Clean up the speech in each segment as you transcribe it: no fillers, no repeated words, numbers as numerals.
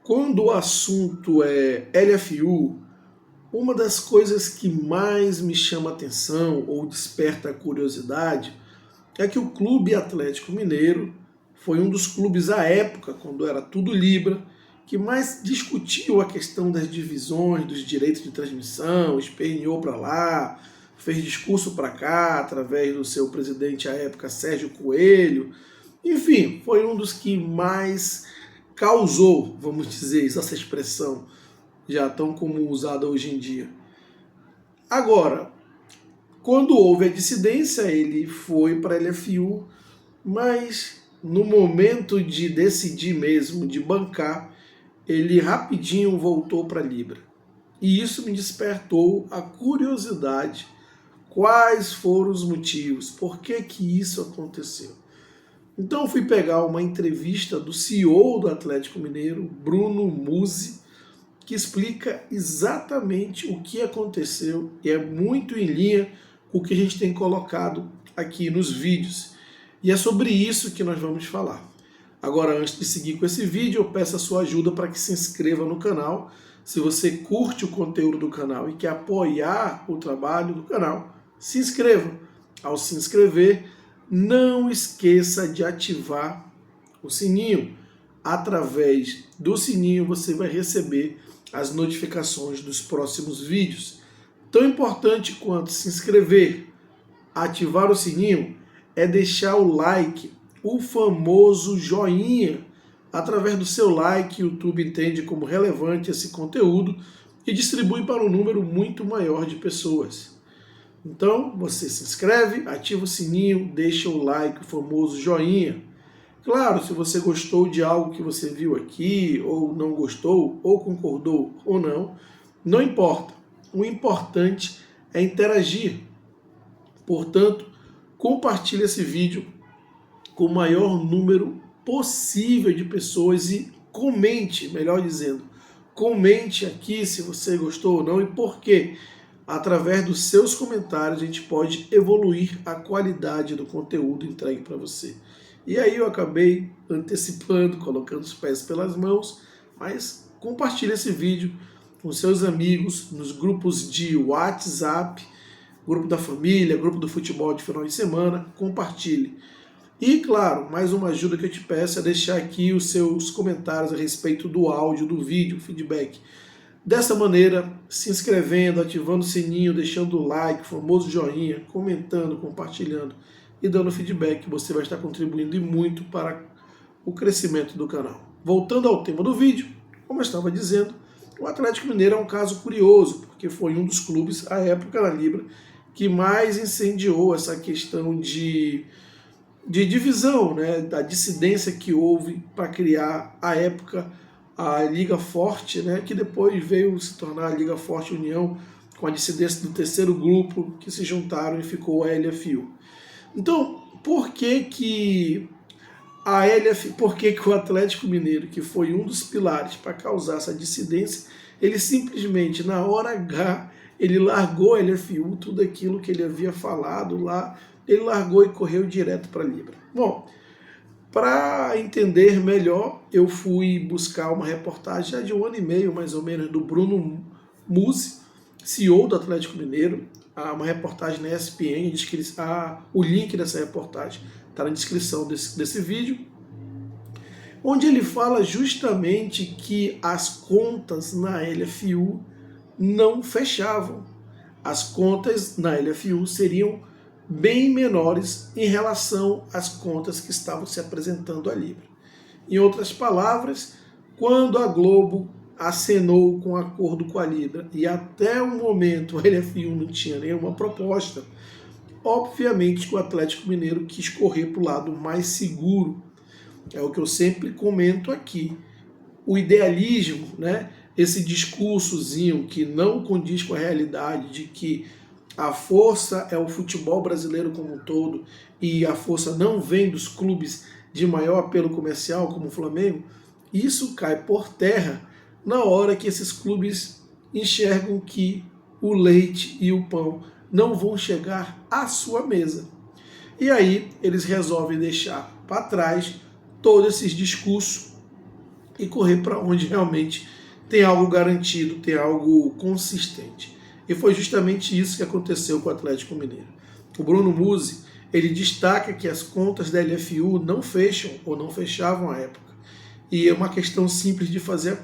Quando o assunto é LFU, uma das coisas que mais me chama atenção ou desperta a curiosidade é que o Clube Atlético Mineiro foi um dos clubes à época, quando era tudo Libra, que mais discutiu a questão das divisões, dos direitos de transmissão, esperneou para lá, fez discurso para cá, através do seu presidente à época, Sérgio Coelho. Enfim, foi um dos que mais causou, vamos dizer, essa expressão, já tão como usada hoje em dia. Agora, quando houve a dissidência, ele foi para a LFU, mas no momento de decidir mesmo, de bancar, ele rapidinho voltou para a Libra. E isso me despertou a curiosidade. Quais foram os motivos? Por que que isso aconteceu? Então eu fui pegar uma entrevista do CEO do Atlético Mineiro, Bruno Musi, que explica exatamente o que aconteceu e é muito em linha com o que a gente tem colocado aqui nos vídeos. E é sobre isso que nós vamos falar. Agora, antes de seguir com esse vídeo, eu peço a sua ajuda para que se inscreva no canal. Se você curte o conteúdo do canal e quer apoiar o trabalho do canal, se inscreva. Ao se inscrever, não esqueça de ativar o sininho. Através do sininho você vai receber as notificações dos próximos vídeos. Tão importante quanto se inscrever, ativar o sininho, é deixar o like, o famoso joinha. Através do seu like, o YouTube entende como relevante esse conteúdo e distribui para um número muito maior de pessoas. Então, você se inscreve, ativa o sininho, deixa o like, o famoso joinha. Claro, se você gostou de algo que você viu aqui, ou não gostou, ou concordou ou não, não importa. O importante é interagir. Portanto, compartilhe esse vídeo com o maior número possível de pessoas e comente, melhor dizendo, comente aqui se você gostou ou não e por quê. Através dos seus comentários a gente pode evoluir a qualidade do conteúdo entregue para você. E aí eu acabei antecipando, colocando os pés pelas mãos, mas compartilhe esse vídeo com seus amigos, nos grupos de WhatsApp, grupo da família, grupo do futebol de final de semana, compartilhe. E claro, mais uma ajuda que eu te peço é deixar aqui os seus comentários a respeito do áudio, do vídeo, feedback. Dessa maneira, se inscrevendo, ativando o sininho, deixando o like, o famoso joinha, comentando, compartilhando e dando feedback, você vai estar contribuindo e muito para o crescimento do canal. Voltando ao tema do vídeo, como eu estava dizendo, o Atlético Mineiro é um caso curioso, porque foi um dos clubes, à época na Libra, que mais incendiou essa questão de divisão, né, da dissidência que houve para criar, à época, a Liga Forte, né, que depois veio se tornar a Liga Forte União, com a dissidência do terceiro grupo, que se juntaram e ficou a LFU. Então, por que o Atlético Mineiro, que foi um dos pilares para causar essa dissidência, ele simplesmente, na hora H, ele largou a LFU, tudo aquilo que ele havia falado lá, ele largou e correu direto para a Libra. Bom, para entender melhor, eu fui buscar uma reportagem já de 1 ano e meio, mais ou menos, do Bruno Musi, CEO do Atlético Mineiro, uma reportagem na ESPN, o link dessa reportagem está na descrição desse vídeo, onde ele fala justamente que as contas na LFU não fechavam. As contas na LFU seriam bem menores em relação às contas que estavam se apresentando à Libra. Em outras palavras, quando a Globo acenou com acordo com a Libra e até o momento a LFU não tinha nenhuma proposta, obviamente que o Atlético Mineiro quis correr para o lado mais seguro. É o que eu sempre comento aqui. O idealismo, né, esse discursozinho que não condiz com a realidade de que a força é o futebol brasileiro como um todo e a força não vem dos clubes de maior apelo comercial como o Flamengo, isso cai por terra na hora que esses clubes enxergam que o leite e o pão não vão chegar à sua mesa. E aí eles resolvem deixar para trás todos esses discursos e correr para onde realmente tem algo garantido, tem algo consistente. E foi justamente isso que aconteceu com o Atlético Mineiro. O Bruno Musi, ele destaca que as contas da LFU não fecham ou não fechavam à época. E é uma questão simples de fazer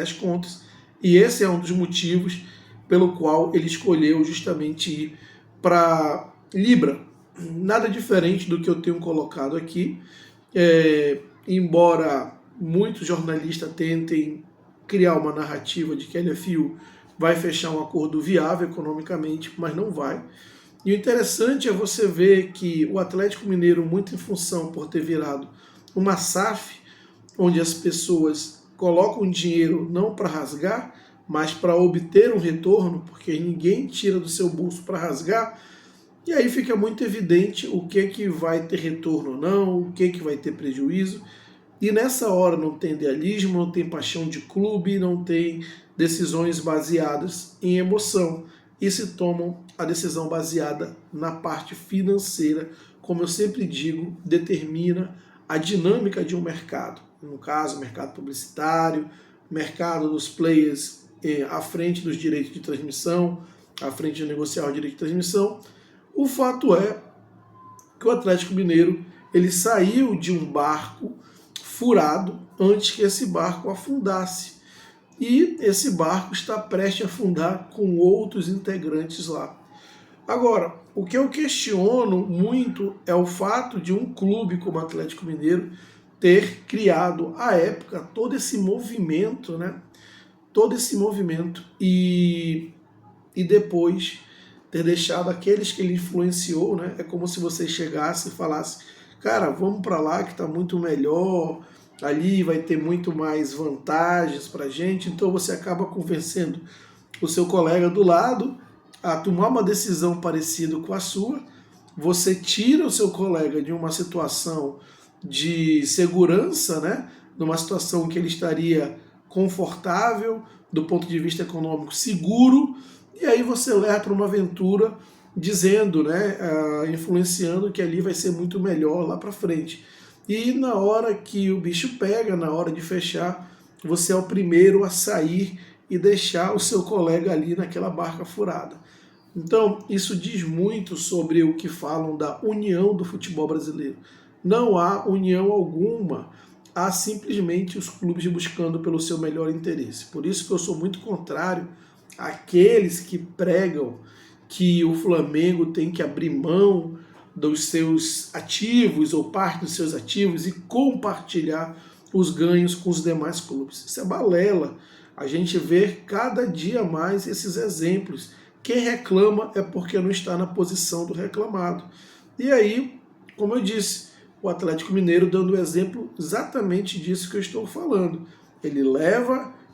as contas. E esse é um dos motivos pelo qual ele escolheu justamente ir para Libra. Nada diferente do que eu tenho colocado aqui. Embora muitos jornalistas tentem criar uma narrativa de que a LFU vai fechar um acordo viável economicamente, mas não vai. E o interessante é você ver que o Atlético Mineiro, muito em função por ter virado uma SAF, onde as pessoas colocam dinheiro não para rasgar, mas para obter um retorno, porque ninguém tira do seu bolso para rasgar, e aí fica muito evidente o que vai ter retorno ou não, o que vai ter prejuízo. E nessa hora não tem idealismo, não tem paixão de clube, não tem decisões baseadas em emoção. E se tomam a decisão baseada na parte financeira, como eu sempre digo, determina a dinâmica de um mercado. No caso, mercado publicitário, mercado dos players à frente dos direitos de transmissão, à frente de negociar o direito de transmissão. O fato é que o Atlético Mineiro ele saiu de um barco furado antes que esse barco afundasse. E esse barco está prestes a afundar com outros integrantes lá. Agora, o que eu questiono muito é o fato de um clube como o Atlético Mineiro ter criado, à época, todo esse movimento, né? Todo esse movimento e depois ter deixado aqueles que ele influenciou, né? É como se você chegasse e falasse, cara, vamos para lá que está muito melhor, ali vai ter muito mais vantagens para a gente, então você acaba convencendo o seu colega do lado a tomar uma decisão parecida com a sua, você tira o seu colega de uma situação de segurança, né? Numa situação que ele estaria confortável, do ponto de vista econômico, seguro, e aí você leva para uma aventura dizendo, né, influenciando que ali vai ser muito melhor lá para frente. E na hora que o bicho pega, na hora de fechar, você é o primeiro a sair e deixar o seu colega ali naquela barca furada. Então, isso diz muito sobre o que falam da união do futebol brasileiro. Não há união alguma, há simplesmente os clubes buscando pelo seu melhor interesse. Por isso que eu sou muito contrário àqueles que pregam que o Flamengo tem que abrir mão dos seus ativos ou parte dos seus ativos e compartilhar os ganhos com os demais clubes. Isso é balela. A gente vê cada dia mais esses exemplos. Quem reclama é porque não está na posição do reclamado. E aí, como eu disse, o Atlético Mineiro dando o exemplo exatamente disso que eu estou falando. Ele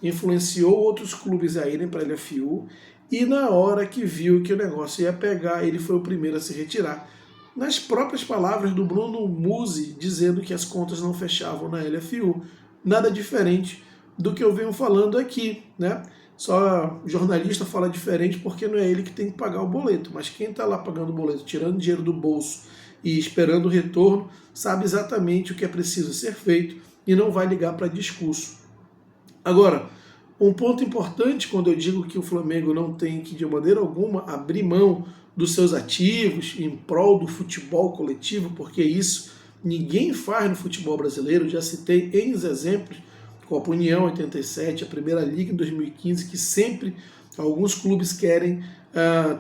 influenciou outros clubes a irem para a LFU e na hora que viu que o negócio ia pegar, ele foi o primeiro a se retirar. Nas próprias palavras do Bruno Musi, dizendo que as contas não fechavam na LFU. Nada diferente do que eu venho falando aqui, né? Só o jornalista fala diferente porque não é ele que tem que pagar o boleto, mas quem está lá pagando o boleto, tirando dinheiro do bolso e esperando o retorno, sabe exatamente o que é preciso ser feito e não vai ligar para discurso. Agora, um ponto importante quando eu digo que o Flamengo não tem que, de maneira alguma, abrir mão dos seus ativos em prol do futebol coletivo, porque isso ninguém faz no futebol brasileiro. Já citei N exemplos, Copa União 87, a Primeira Liga em 2015, que sempre alguns clubes querem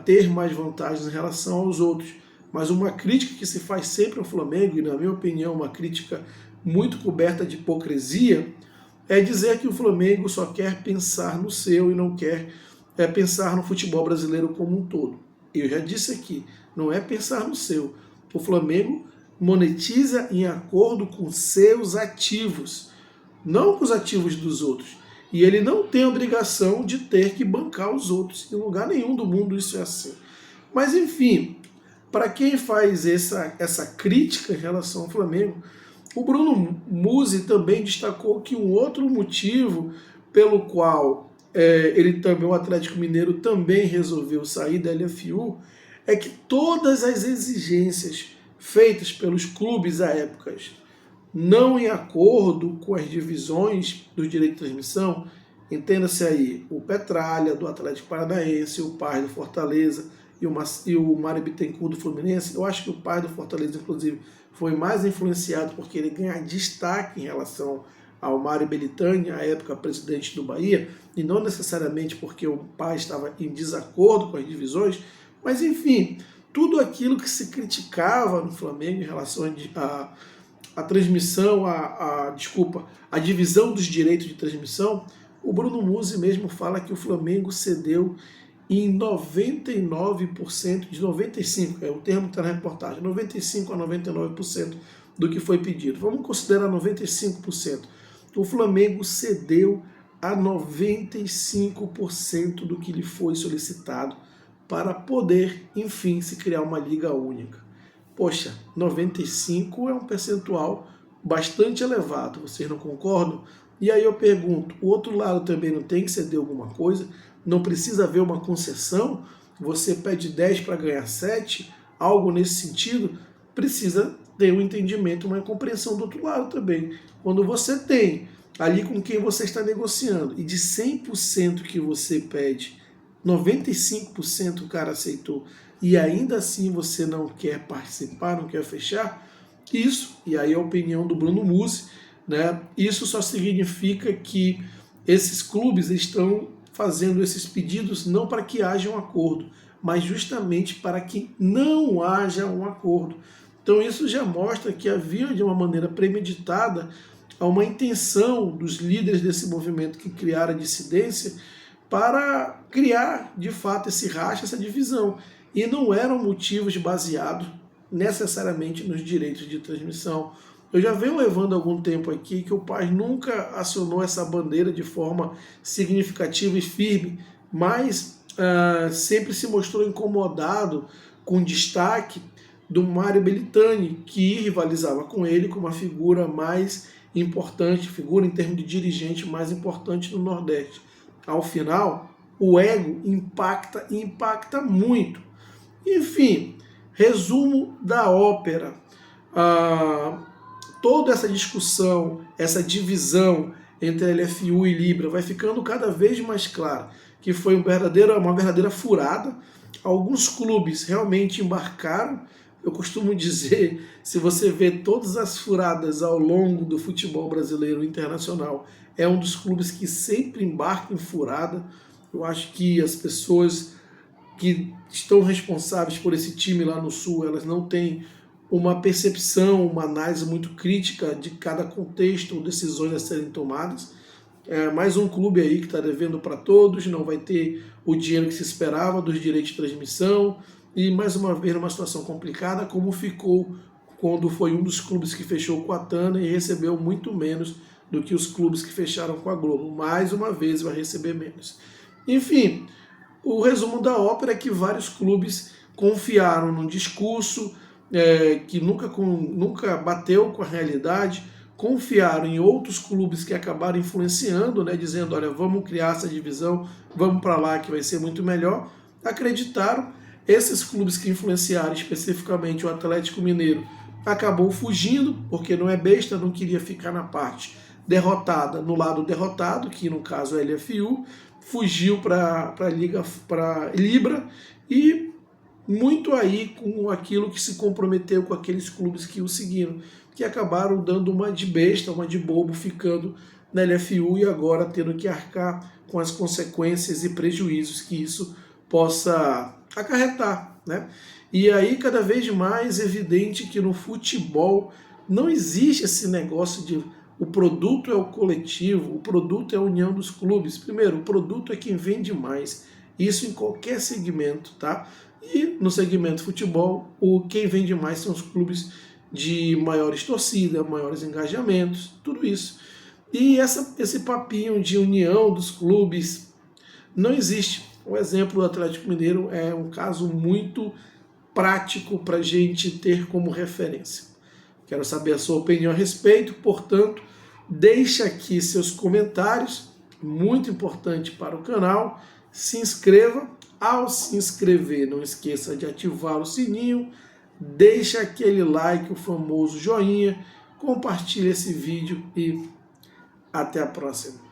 ter mais vantagens em relação aos outros. Mas uma crítica que se faz sempre ao Flamengo, e na minha opinião uma crítica muito coberta de hipocrisia, é dizer que o Flamengo só quer pensar no seu e não quer pensar no futebol brasileiro como um todo. Eu já disse aqui, não é pensar no seu. O Flamengo monetiza em acordo com seus ativos, não com os ativos dos outros. E ele não tem a obrigação de ter que bancar os outros. Em lugar nenhum do mundo isso é assim. Mas enfim, para quem faz essa crítica em relação ao Flamengo, o Bruno Musi também destacou que um outro motivo pelo qual o Atlético Mineiro também resolveu sair da LFU é que todas as exigências feitas pelos clubes à época não em acordo com as divisões do direito de transmissão, entenda-se aí o Petralha, do Atlético Paranaense, o Paz do Fortaleza e o Mário Bittencourt do Fluminense. Eu acho que o Paz do Fortaleza, inclusive, foi mais influenciado porque ele ganha destaque em relação ao Mário Belitani, à época presidente do Bahia, e não necessariamente porque o Paz estava em desacordo com as divisões, mas enfim, tudo aquilo que se criticava no Flamengo em relação à transmissão, a divisão dos direitos de transmissão, o Bruno Musi mesmo fala que o Flamengo cedeu em 99%, de 95%, é o termo que está na reportagem, 95% a 99% do que foi pedido. Vamos considerar 95%. O Flamengo cedeu a 95% do que lhe foi solicitado para poder, enfim, se criar uma liga única. Poxa, 95% é um percentual bastante elevado, vocês não concordam? E aí eu pergunto, o outro lado também não tem que ceder alguma coisa? Não precisa haver uma concessão? Você pede 10 para ganhar 7? Algo nesse sentido? Precisa ter um entendimento, uma compreensão do outro lado também. Quando você tem ali com quem você está negociando e de 100% que você pede, 95% o cara aceitou e ainda assim você não quer participar, não quer fechar, isso, e aí a opinião do Bruno Musi, né, isso só significa que esses clubes estão fazendo esses pedidos não para que haja um acordo, mas justamente para que não haja um acordo. Então isso já mostra que havia de uma maneira premeditada uma intenção dos líderes desse movimento que criaram a dissidência para criar de fato esse racha, essa divisão. E não eram motivos baseados necessariamente nos direitos de transmissão. Eu já venho levando algum tempo aqui que o Paz nunca acionou essa bandeira de forma significativa e firme, mas sempre se mostrou incomodado com o destaque do Mário Belitani, que rivalizava com ele como a figura mais importante, figura em termos de dirigente mais importante do Nordeste. Ao final, o ego impacta e impacta muito. Enfim, resumo da ópera. Toda essa discussão, essa divisão entre LFU e Libra vai ficando cada vez mais clara que foi uma verdadeira furada. Alguns clubes realmente embarcaram. Eu costumo dizer, se você vê todas as furadas ao longo do futebol brasileiro internacional, é um dos clubes que sempre embarca em furada. Eu acho que as pessoas que estão responsáveis por esse time lá no Sul, elas não têm uma percepção, uma análise muito crítica de cada contexto ou decisões a serem tomadas. É mais um clube aí que está devendo para todos, não vai ter o dinheiro que se esperava dos direitos de transmissão, e mais uma vez uma situação complicada, como ficou quando foi um dos clubes que fechou com a Tana e recebeu muito menos do que os clubes que fecharam com a Globo. Mais uma vez vai receber menos. Enfim, o resumo da ópera é que vários clubes confiaram num discurso que nunca bateu com a realidade, confiaram em outros clubes que acabaram influenciando, né, dizendo, olha, vamos criar essa divisão, vamos para lá que vai ser muito melhor. Acreditaram. Esses clubes que influenciaram especificamente o Atlético Mineiro acabou fugindo, porque não é besta, não queria ficar na parte derrotada, no lado derrotado, que no caso é a LFU, fugiu para Libra e muito aí com aquilo que se comprometeu com aqueles clubes que o seguiram, que acabaram dando uma de besta, uma de bobo, ficando na LFU e agora tendo que arcar com as consequências e prejuízos que isso possa acarretar, né? E aí cada vez mais evidente que no futebol não existe esse negócio de o produto é o coletivo, o produto é a união dos clubes. Primeiro, o produto é quem vende mais, isso em qualquer segmento, tá? E no segmento futebol, quem vende mais são os clubes de maiores torcidas, maiores engajamentos, tudo isso. E esse papinho de união dos clubes não existe. O exemplo do Atlético Mineiro é um caso muito prático para a gente ter como referência. Quero saber a sua opinião a respeito, portanto, deixe aqui seus comentários, muito importante para o canal, se inscreva. Ao se inscrever, não esqueça de ativar o sininho, deixa aquele like, o famoso joinha, compartilhe esse vídeo e até a próxima.